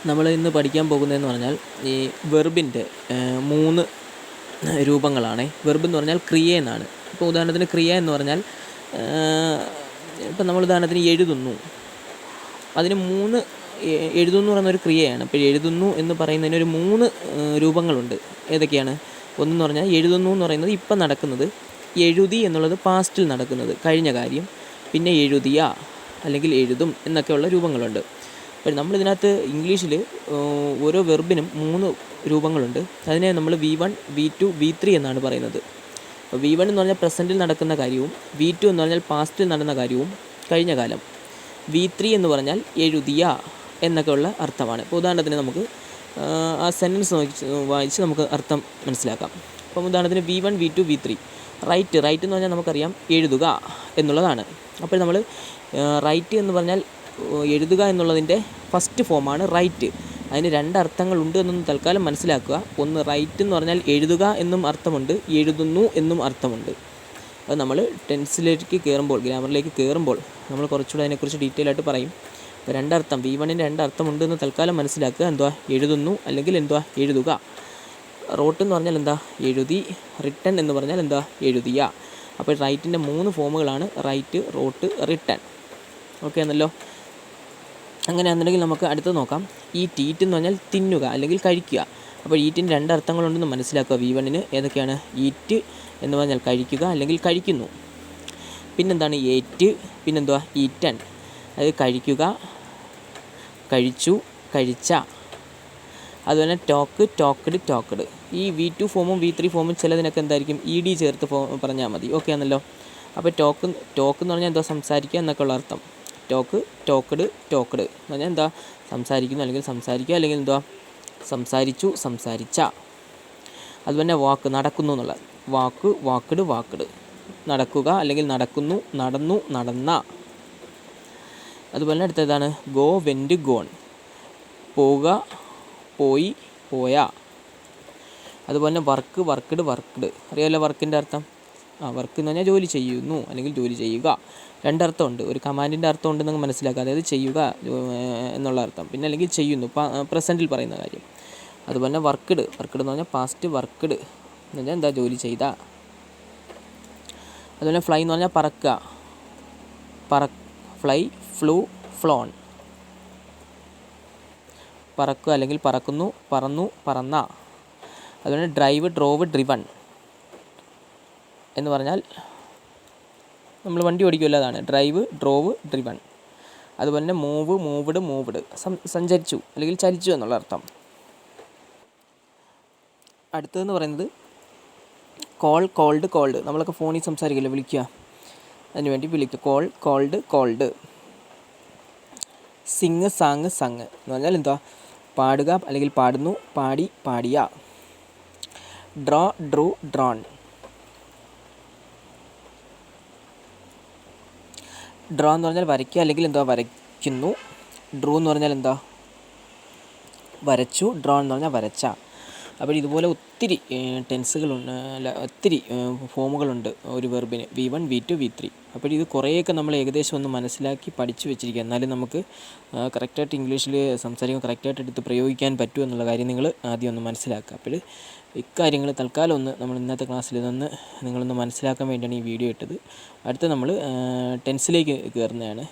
നമ്മൾ ഇന്ന് പഠിക്കാൻ പോകുന്നതെന്ന് പറഞ്ഞാൽ ഈ വെർബിൻ്റെ 3 രൂപങ്ങളാണ്. വെർബ് എന്ന് പറഞ്ഞാൽ ക്രിയ എന്നാണ്. ഇപ്പോൾ ഉദാഹരണത്തിന് ക്രിയ എന്ന് പറഞ്ഞാൽ ഇപ്പം നമ്മൾ ഉദാഹരണത്തിന് എഴുതുന്നു, അതിന് 3 എഴുതുന്നു എന്ന് പറയുന്നൊരു ക്രിയയാണ്. അപ്പോൾ എഴുതുന്നു എന്ന് പറയുന്നതിന് ഒരു 3 രൂപങ്ങളുണ്ട്. ഏതൊക്കെയാണ്? ഒന്നെന്ന് പറഞ്ഞാൽ എഴുതുന്നു എന്ന് പറയുന്നത് ഇപ്പം നടക്കുന്നത്, എഴുതി എന്നുള്ളത് പാസ്റ്റിൽ നടക്കുന്നത്, കഴിഞ്ഞ കാര്യം, പിന്നെ എഴുതിയ അല്ലെങ്കിൽ എഴുതും എന്നൊക്കെയുള്ള രൂപങ്ങളുണ്ട്. അപ്പോൾ നമ്മളിതിനകത്ത് ഇംഗ്ലീഷിൽ ഓരോ വെർബിനും 3 രൂപങ്ങളുണ്ട്. അതിനെ നമ്മൾ V1, V2, V3 എന്നാണ് പറയുന്നത്. അപ്പോൾ V1 എന്ന് പറഞ്ഞാൽ പ്രസൻറ്റിൽ നടക്കുന്ന കാര്യവും, V2 എന്ന് പറഞ്ഞാൽ പാസ്റ്റിൽ നടന്ന കാര്യവും, കഴിഞ്ഞ കാലം, V3 എന്ന് പറഞ്ഞാൽ എഴുതിയ എന്നൊക്കെയുള്ള അർത്ഥമാണ്. ഇപ്പോൾ ഉദാഹരണത്തിന് നമുക്ക് ആ സെൻറ്റൻസ് വായിച്ച് നമുക്ക് അർത്ഥം മനസ്സിലാക്കാം. അപ്പം ഉദാഹരണത്തിന് V1, V2, V3. റൈറ്റ് എന്ന് പറഞ്ഞാൽ നമുക്കറിയാം എഴുതുക എന്നുള്ളതാണ്. അപ്പോൾ നമ്മൾ റൈറ്റ് എന്ന് പറഞ്ഞാൽ എഴുതുക എന്നുള്ളതിൻ്റെ ഫസ്റ്റ് ഫോമാണ് റൈറ്റ്. അതിന് 2 അർത്ഥങ്ങളുണ്ട് എന്നൊന്ന് തൽക്കാലം മനസ്സിലാക്കുക. ഒന്ന്, റൈറ്റ് എന്ന് പറഞ്ഞാൽ എഴുതുക എന്നും അർത്ഥമുണ്ട്, എഴുതുന്നു എന്നും അർത്ഥമുണ്ട്. അത് നമ്മൾ ടെൻസിലേക്ക് കയറുമ്പോൾ, ഗ്രാമറിലേക്ക് കയറുമ്പോൾ നമ്മൾ കുറച്ചുകൂടെ അതിനെക്കുറിച്ച് ഡീറ്റെയിൽ ആയിട്ട് പറയും. അപ്പോൾ 2 അർത്ഥം, V1-ന് 2 അർത്ഥമുണ്ട് എന്ന് തൽക്കാലം മനസ്സിലാക്കുക. എന്തുവാ? എഴുതുന്നു അല്ലെങ്കിൽ എന്തുവാ? എഴുതുക. റോട്ട് എന്ന് പറഞ്ഞാൽ എന്താ? എഴുതി. റിട്ടൺ എന്ന് പറഞ്ഞാൽ എന്താ? എഴുതിയ. അപ്പോൾ റൈറ്റിൻ്റെ 3 ഫോമുകളാണ് റൈറ്റ്, റോട്ട്, റിട്ടൺ. ഓക്കെ എന്നല്ലോ. അങ്ങനെയാണെന്നുണ്ടെങ്കിൽ നമുക്ക് അടുത്ത് നോക്കാം. ഈറ്റ് എന്ന് പറഞ്ഞാൽ തിന്നുക അല്ലെങ്കിൽ കഴിക്കുക. അപ്പോൾ ഈറ്റിന് 2 അർത്ഥങ്ങളുണ്ടെന്ന് മനസ്സിലാക്കുക. V1-ന് ഏതൊക്കെയാണ്? ഈറ്റ് എന്ന് പറഞ്ഞാൽ കഴിക്കുക അല്ലെങ്കിൽ കഴിക്കുന്നു. പിന്നെന്താണ്? ഏറ്റ്. പിന്നെന്തുവാ? ഈറ്റൻ. അത് കഴിക്കുക, കഴിച്ചു, കഴിച്ച. അതുപോലെ ടോക്ക്, ടോക്ക്ഡ്, ടോക്ക്ഡ്. ഈ V2 ഫോമും V3 ഫോമും ചിലതിനൊക്കെ എന്തായിരിക്കും? ED ചേർത്ത് പറഞ്ഞാൽ മതി. ഓക്കെ ആണല്ലോ. അപ്പോൾ ടോക്ക് എന്ന് പറഞ്ഞാൽ എന്താ? സംസാരിക്കുക എന്നൊക്കെ ഉള്ള അർത്ഥം. ടോക്ക്, ടോക്ക്ഡ്, ടോക്ക്ഡ് എന്ന് പറഞ്ഞാൽ എന്താ? സംസാരിക്കുന്നു അല്ലെങ്കിൽ സംസാരിക്കുക അല്ലെങ്കിൽ എന്തുവാ? സംസാരിച്ചു, സംസാരിച്ച. അതുപോലെ വാക്ക്, നടക്കുന്നു എന്നുള്ള വാക്ക്, വാക്ക്ഡ്, വാക്ക്ഡ്. നടക്കുക അല്ലെങ്കിൽ നടക്കുന്നു, നടന്നു, നടന്ന. അതുപോലെ അടുത്തതാണ് ഗോ, വെൻറ്റ്, ഗോൺ. പോവുക, പോയി, പോയ. അതുപോലെ വർക്ക്, വർക്ക്ഡ്, വർക്ക്ഡ്. അറിയാമല്ലോ വർക്കിൻ്റെ അർത്ഥം. വർക്ക് എന്ന് പറഞ്ഞാൽ ജോലി ചെയ്യുന്നു അല്ലെങ്കിൽ ജോലി ചെയ്യുക. 2 അർത്ഥമുണ്ട്. ഒരു കമാൻഡിൻ്റെ അർത്ഥം ഉണ്ടെന്ന് മനസ്സിലാക്കുക, അതായത് ചെയ്യുക എന്നുള്ള അർത്ഥം, പിന്നെ അല്ലെങ്കിൽ ചെയ്യുന്നു, പ്രസൻറ്റിൽ പറയുന്ന കാര്യം. അതുപോലെ വർക്ക്ഡ് എന്ന് പറഞ്ഞാൽ പാസ്റ്റ്, വർക്ക്ഡ് എന്ന് പറഞ്ഞാൽ എന്താ? ജോലി ചെയ്ത. അതുപോലെ ഫ്ലൈ എന്ന് പറഞ്ഞാൽ പറക്കുക, ഫ്ലൈ, ഫ്ലൂ, ഫ്ലോൺ. പറക്കുക അല്ലെങ്കിൽ പറക്കുന്നു, പറന്നു, പറന്ന. അതുപോലെ ഡ്രൈവ്, ഡ്രോവ്, ഡ്രിവൺ എന്ന് പറഞ്ഞാൽ നമ്മൾ വണ്ടി ഓടിക്കുമല്ലോ, അതാണ് ഡ്രൈവ്, ഡ്രോവ്, ഡ്രിവൺ. അതുപോലെ തന്നെ മൂവ്, മൂവ്ഡ്, മൂവ്ഡ്. സഞ്ചരിച്ചു അല്ലെങ്കിൽ ചലിച്ചു എന്നുള്ള അർത്ഥം. അടുത്തതെന്ന് പറയുന്നത് കോൾ, കോൾഡ്, കോൾഡ്. നമ്മളൊക്കെ ഫോണിൽ സംസാരിക്കില്ല, വിളിക്കുക, അതിനുവേണ്ടി വിളിക്കുക. Call, cold, cold. Sing, sang, sung എന്ന് പറഞ്ഞാൽ എന്താ? പാടുക അല്ലെങ്കിൽ പാടുന്നു, പാടി, പാടിയ. Draw, Drew, drone. ഡ്രോ എന്ന് പറഞ്ഞാൽ വരയ്ക്കുക അല്ലെങ്കിൽ എന്താ? വരയ്ക്കുന്നു. ഡ്രൂ എന്ന് പറഞ്ഞാൽ എന്താ? വരച്ചു. ഡ്രോ എന്ന് പറഞ്ഞാൽ വരച്ച. അപ്പോൾ ഇതുപോലെ ഒത്തിരി ടെൻസുകളുണ്ട്, ഒത്തിരി ഫോമുകളുണ്ട് ഒരു വെർബിന്. V1, V2, V3. അപ്പോൾ ഇത് കുറേയൊക്കെ നമ്മൾ ഏകദേശം ഒന്ന് മനസ്സിലാക്കി പഠിച്ചു വെച്ചിരിക്കുക. എന്നാലും നമുക്ക് കറക്റ്റായിട്ട് ഇംഗ്ലീഷിൽ സംസാരിക്കുമ്പോൾ കറക്റ്റായിട്ട് എടുത്ത് പ്രയോഗിക്കാൻ പറ്റുമോ എന്നുള്ള കാര്യം നിങ്ങൾ ആദ്യം ഒന്ന് മനസ്സിലാക്കുക. അപ്പോൾ ഇക്കാര്യങ്ങൾ തൽക്കാലം ഒന്ന് നമ്മൾ ഇന്നത്തെ ക്ലാസ്സിൽ നിന്ന് നിങ്ങളൊന്ന് മനസ്സിലാക്കാൻ വേണ്ടിയാണ് ഈ വീഡിയോ ഇട്ടത്. അടുത്ത് നമ്മൾ ടെൻസിലേക്ക് കയറുന്നതാണ്.